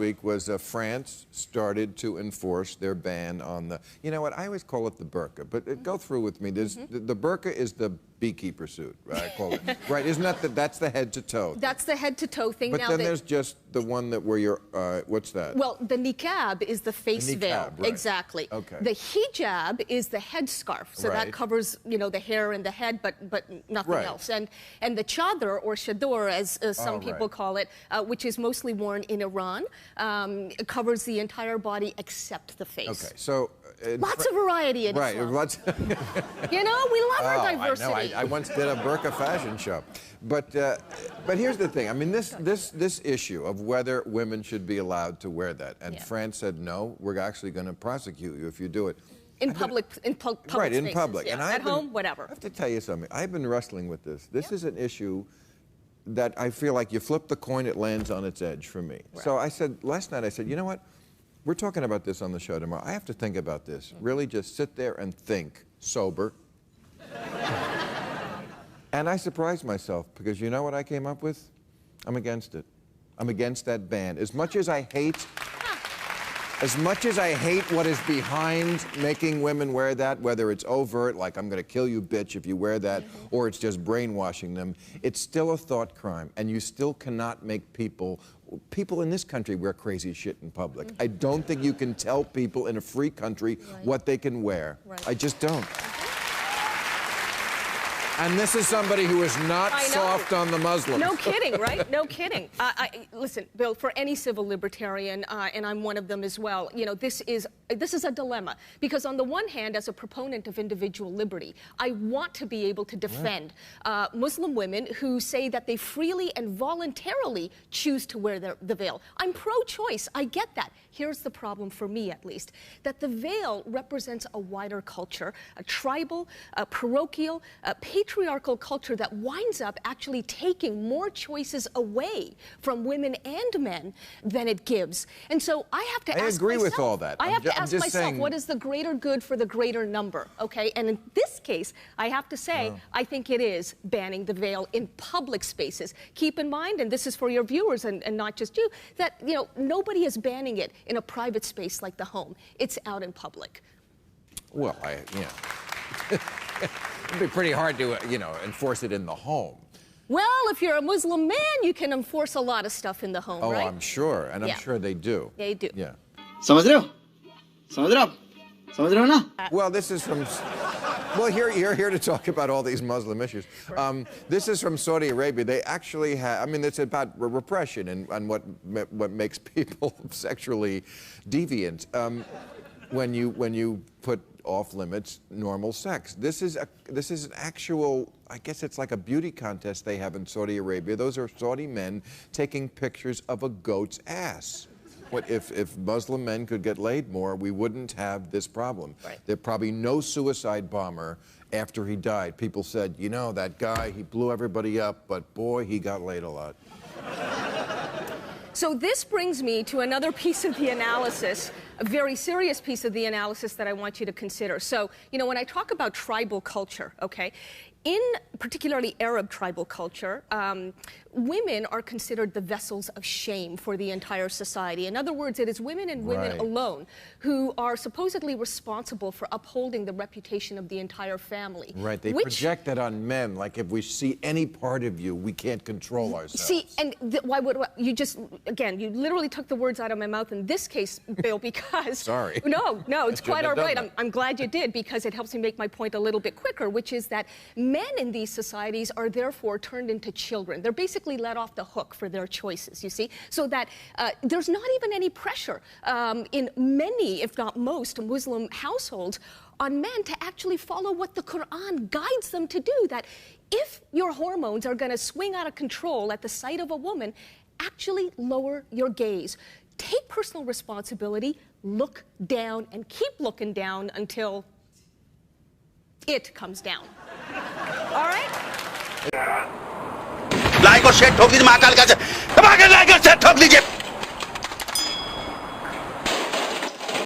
week was France started to enforce their ban on the, you know what, I always call it the burqa, but go through with me. The burqa is the beekeeper suit, right? I call it. Right, isn't that that's the head to toe thing? That's the head to toe thing. But now then there's just the one that where you're, what's that? Well, the niqab is the face veil. Right. Exactly. Okay. The hijab is the headscarf. So that covers, you know, the hair and the head, but nothing else. And the chador, or chador, as some people call it, which is mostly worn in Iran, covers the entire body except the face. Okay, so lots of variety in Islam. Lots. You know, we love our diversity. I know. I once did a burqa fashion show, but here's the thing. I mean, this issue of whether women should be allowed to wear that, and France said no. We're actually going to prosecute you if you do it. In public right, spaces, in public. Yeah. And at home, whatever. I have to tell you something. I've been wrestling with this. This is an issue that I feel like you flip the coin, it lands on its edge for me. Right. So I said, last night, I said, you know what? We're talking about this on the show tomorrow. I have to think about this. Really just sit there and think, sober. And I surprised myself, because you know what I came up with? I'm against it. I'm against that ban. As much as I hate what is behind making women wear that, whether it's overt, like I'm going to kill you, bitch, if you wear that, or it's just brainwashing them, it's still a thought crime, and you still cannot make people in this country wear crazy shit in public. I don't think you can tell people in a free country what they can wear. I just don't. And this is somebody who is not soft on the Muslims. No kidding, right? No kidding. Listen, Bill, for any civil libertarian, and I'm one of them as well, you know, this is a dilemma. Because on the one hand, as a proponent of individual liberty, I want to be able to defend Muslim women who say that they freely and voluntarily choose to wear the veil. I'm pro-choice. I get that. Here's the problem, for me at least, that the veil represents a wider culture, a tribal, a parochial, a patriarchal culture that winds up actually taking more choices away from women and men than it gives. And so I have to ask myself. I agree with all that. I have to ask myself, what is the greater good for the greater number, okay? And in this case, I have to say, I think it is banning the veil in public spaces. Keep in mind, and this is for your viewers and not just you, that, you know, nobody is banning it in a private space like the home. It's out in public. Well, it'd be pretty hard to, you know, enforce it in the home. Well, if you're a Muslim man, you can enforce a lot of stuff in the home, right? Oh, I'm sure, and I'm sure they do. They do. Yeah. समझ रहे हो? समझ रहे हो ना? Well, this is from. Well, you're here to talk about all these Muslim issues. This is from Saudi Arabia. They actually have. I mean, it's about repression and what makes people sexually deviant. When you put off limits normal sex. This is an actual, I guess it's like a beauty contest they have in Saudi Arabia. Those are Saudi men taking pictures of a goat's ass. What if Muslim men could get laid more, we wouldn't have this problem. Right. There'd probably no suicide bomber after he died. People said, you know, that guy, he blew everybody up, but boy, he got laid a lot. So this brings me to another piece of the analysis, a very serious piece of the analysis that I want you to consider. So, you know, when I talk about tribal culture, okay, in particularly Arab tribal culture, women are considered the vessels of shame for the entire society. In other words, it is women and women alone who are supposedly responsible for upholding the reputation of the entire family. Right, they project that on men, like if we see any part of you, we can't control ourselves. See, and why would you just, again, you literally took the words out of my mouth in this case, Bill, because... Sorry. No, it's quite all right. I'm glad you did, because it helps me make my point a little bit quicker, which is that men in these societies are therefore turned into children. They're basically let off the hook for their choices, you see? So that there's not even any pressure in many, if not most, Muslim households on men to actually follow what the Quran guides them to do. That if your hormones are going to swing out of control at the sight of a woman, actually lower your gaze. Take personal responsibility, look down, and keep looking down until it comes down. All right? Like और share ठोक दीजिए महाकाल का से दबा के like और share ठोक दीजिए